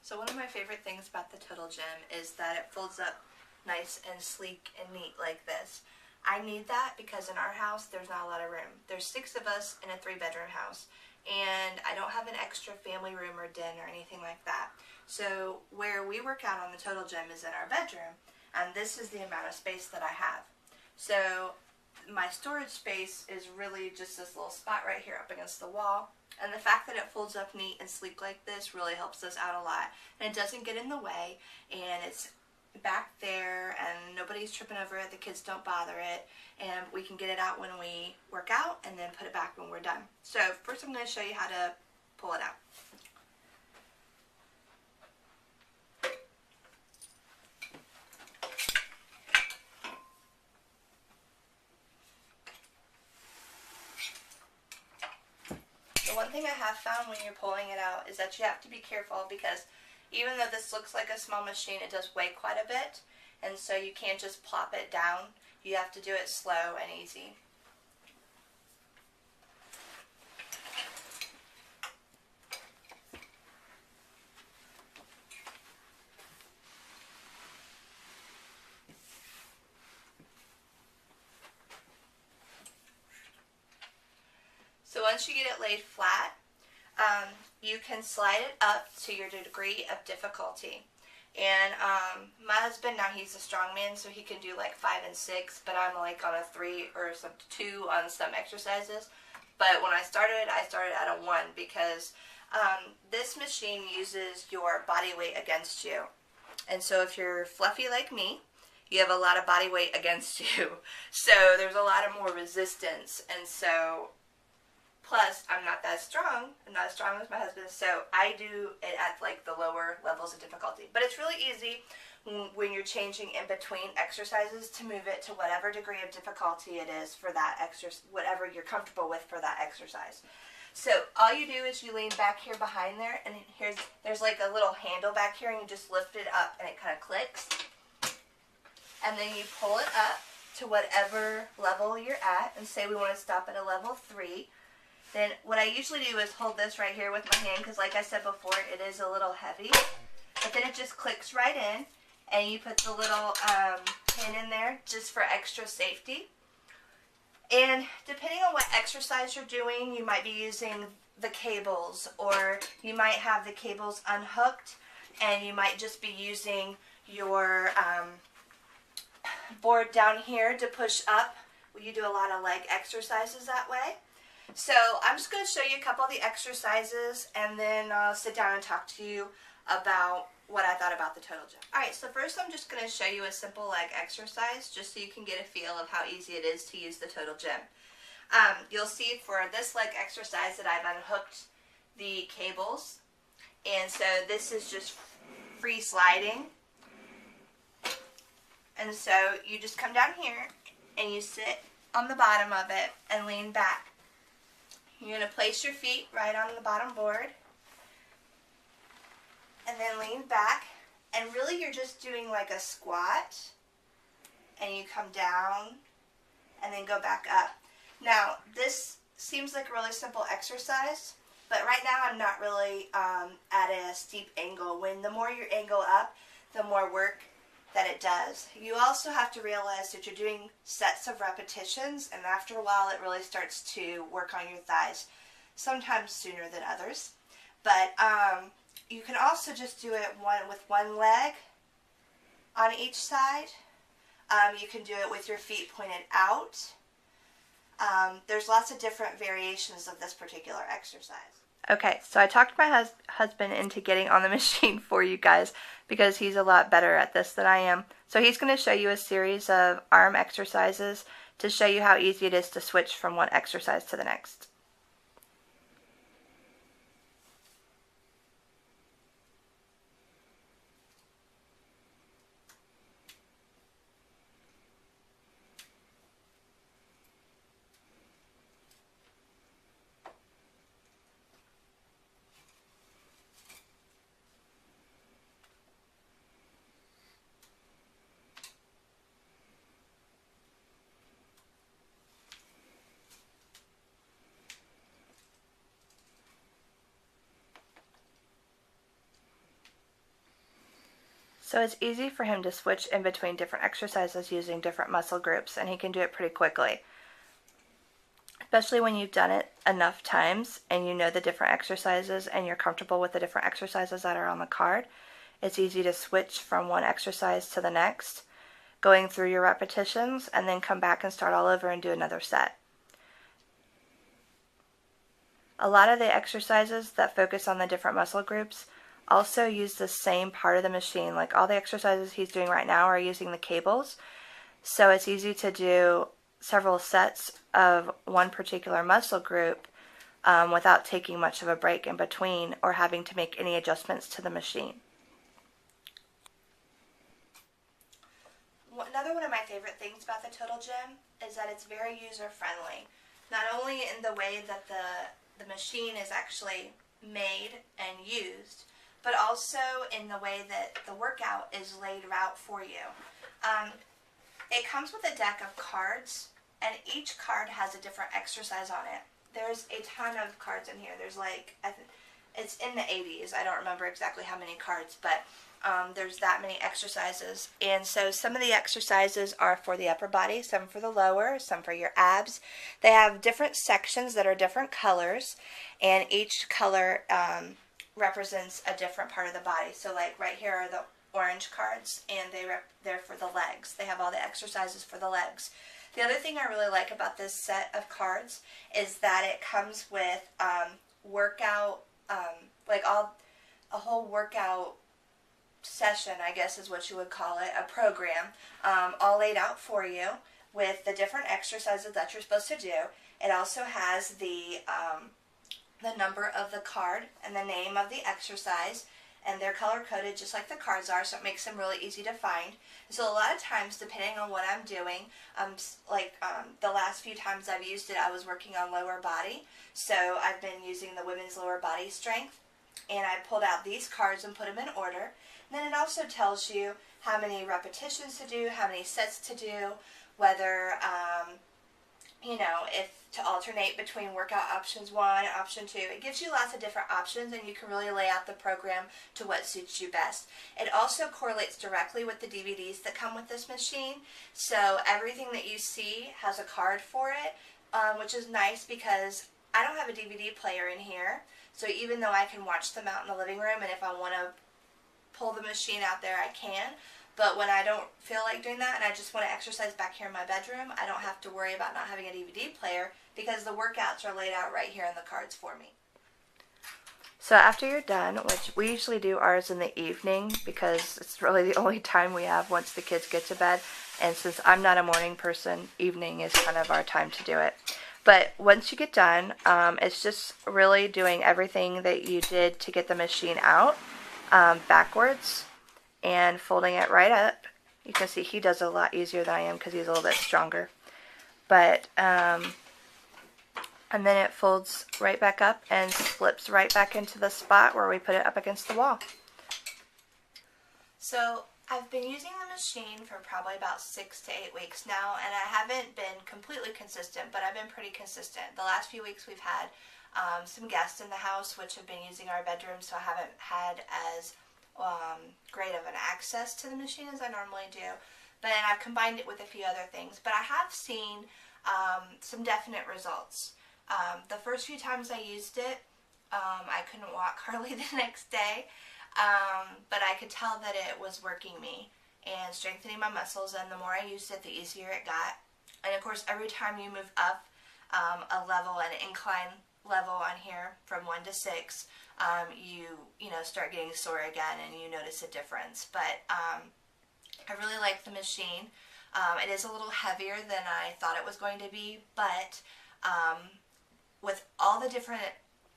So one of my favorite things about the Total Gym is that it folds up nice and sleek and neat like this. I need that because in our house there's not a lot of room. There's 6 of us in a 3-bedroom house, and I don't have an extra family room or den or anything like that. So where we work out on the Total Gym is in our bedroom, and this is the amount of space that I have. So my storage space is really just this little spot right here up against the wall. And the fact that it folds up neat and sleek like this really helps us out a lot. And it doesn't get in the way, and it's back there, and nobody's tripping over it, the kids don't bother it, and we can get it out when we work out and then put it back when we're done. So first I'm going to show you how to pull it out. The one thing I have found when you're pulling it out is that you have to be careful, because even though this looks like a small machine, it does weigh quite a bit, and so you can't just plop it down. You have to do it slow and easy. So once you get it laid flat, you can slide it up to your degree of difficulty. And my husband, now he's a strong man, so he can do like 5 and 6, but I'm like on a 3 or 2 on some exercises. But when I started at a 1, because this machine uses your body weight against you. And so if you're fluffy like me, you have a lot of body weight against you. So there's a lot of more resistance. And so, plus, I'm not that strong. I'm not as strong as my husband, so I do it at like the lower levels of difficulty. But it's really easy when you're changing in between exercises to move it to whatever degree of difficulty it is for that exercise, whatever you're comfortable with for that exercise. So all you do is you lean back here behind there, and there's like a little handle back here, and you just lift it up, and it kind of clicks. And then you pull it up to whatever level you're at, and say we want to stop at a level 3. Then what I usually do is hold this right here with my hand, because like I said before, it is a little heavy. But then it just clicks right in, and you put the little pin in there just for extra safety. And depending on what exercise you're doing, you might be using the cables, or you might have the cables unhooked, and you might just be using your board down here to push up. You do a lot of leg exercises that way. So I'm just going to show you a couple of the exercises, and then I'll sit down and talk to you about what I thought about the Total Gym. Alright, so first I'm just going to show you a simple leg exercise just so you can get a feel of how easy it is to use the Total Gym. You'll see for this leg exercise that I've unhooked the cables, and so this is just free sliding. And so you just come down here and you sit on the bottom of it and lean back. You're going to place your feet right on the bottom board and then lean back, and really you're just doing like a squat, and you come down and then go back up. Now this seems like a really simple exercise, but right now I'm not really at a steep angle. When the more you angle up, the more work that it does. You also have to realize that you're doing sets of repetitions, and after a while it really starts to work on your thighs, sometimes sooner than others. But you can also just do it with one leg on each side. You can do it with your feet pointed out. There's lots of different variations of this particular exercise. Okay, so I talked my husband into getting on the machine for you guys because he's a lot better at this than I am. So he's going to show you a series of arm exercises to show you how easy it is to switch from one exercise to the next. So it's easy for him to switch in between different exercises using different muscle groups, and he can do it pretty quickly. Especially when you've done it enough times and you know the different exercises and you're comfortable with the different exercises that are on the card. It's easy to switch from one exercise to the next, going through your repetitions, and then come back and start all over and do another set. A lot of the exercises that focus on the different muscle groups also use the same part of the machine. Like all the exercises he's doing right now are using the cables, so it's easy to do several sets of one particular muscle group without taking much of a break in between or having to make any adjustments to the machine. Another one of my favorite things about the Total Gym is that it's very user-friendly. Not only in the way that the machine is actually made and used, but also in the way that the workout is laid out for you. It comes with a deck of cards, and each card has a different exercise on it. There's a ton of cards in here. There's like, it's in the 80s. I don't remember exactly how many cards, but there's that many exercises. And so some of the exercises are for the upper body, some for the lower, some for your abs. They have different sections that are different colors, and each color represents a different part of the body. So like right here are the orange cards, and they're for the legs. They have all the exercises for the legs. The other thing I really like about this set of cards is that it comes with workout, like a whole workout session, I guess is what you would call it, a program, all laid out for you with the different exercises that you're supposed to do. It also has the number of the card and the name of the exercise, and they're color-coded just like the cards are, so it makes them really easy to find. So a lot of times, depending on what I'm doing, the last few times I've used it, I was working on lower body, so I've been using the women's lower body strength, and I pulled out these cards and put them in order. And then it also tells you how many repetitions to do, how many sets to do, whether, if to alternate between workout options 1 and option 2. It gives you lots of different options, and you can really lay out the program to what suits you best. It also correlates directly with the DVDs that come with this machine, so everything that you see has a card for it, which is nice because I don't have a DVD player in here, so even though I can watch them out in the living room, and if I want to pull the machine out there, I can. But when I don't feel like doing that and I just want to exercise back here in my bedroom, I don't have to worry about not having a DVD player because the workouts are laid out right here in the cards for me. So after you're done, which we usually do ours in the evening because it's really the only time we have once the kids get to bed, and since I'm not a morning person, evening is kind of our time to do it. But once you get done, it's just really doing everything that you did to get the machine out backwards and folding it right up. You can see he does it a lot easier than I am because he's a little bit stronger. But, and then it folds right back up and slips right back into the spot where we put it up against the wall. So I've been using the machine for probably about 6 to 8 weeks now, and I haven't been completely consistent, but I've been pretty consistent. The last few weeks we've had some guests in the house which have been using our bedroom, so I haven't had as great of an access to the machine as I normally do, but I've combined it with a few other things. But I have seen some definite results. The first few times I used it, I couldn't walk hardly the next day, but I could tell that it was working me and strengthening my muscles, and the more I used it, the easier it got. And of course, every time you move up a level, an incline level on here from 1 to 6, you know, start getting sore again and you notice a difference. But I really like the machine. It is a little heavier than I thought it was going to be, but with all the different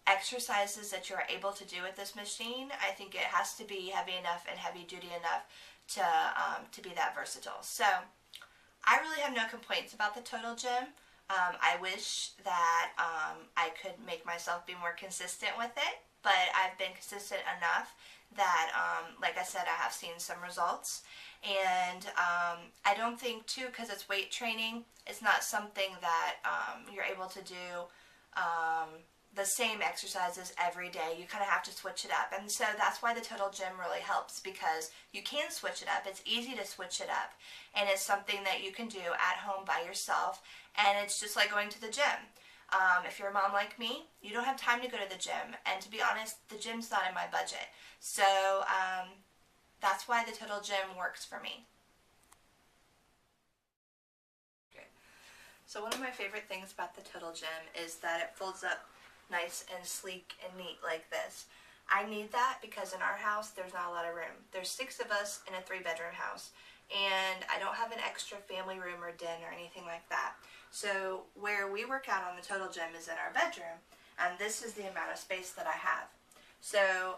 exercises that you're able to do with this machine, I think it has to be heavy enough and heavy duty enough to be that versatile. So I really have no complaints about the Total Gym. I wish that I could make myself be more consistent with it, but I've been consistent enough that, like I said, I have seen some results. And I don't think, too, because it's weight training, it's not something that you're able to do the same exercises every day. You kind of have to switch it up. And so that's why the Total Gym really helps, because you can switch it up. It's easy to switch it up. And it's something that you can do at home by yourself. And it's just like going to the gym. If you're a mom like me, you don't have time to go to the gym. And to be honest, the gym's not in my budget. So that's why the Total Gym works for me. Okay. So one of my favorite things about the Total Gym is that it folds up nice and sleek and neat like this. I need that because in our house there's not a lot of room. There's 6 of us in a 3-bedroom house, and I don't have an extra family room or den or anything like that. So where we work out on the Total Gym is in our bedroom, and this is the amount of space that I have. So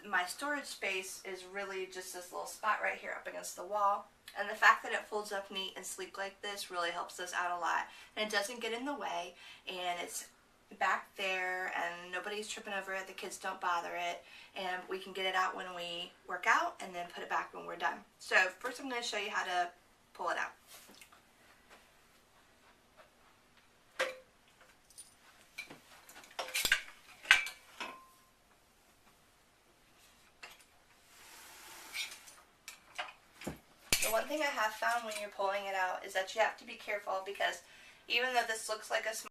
my storage space is really just this little spot right here up against the wall, and the fact that it folds up neat and sleek like this really helps us out a lot, and it doesn't get in the way, and it's back there and nobody's tripping over it, the kids don't bother it, and we can get it out when we work out and then put it back when we're done. So first I'm going to show you how to pull it out. The one thing I have found when you're pulling it out is that you have to be careful, because even though this looks like a small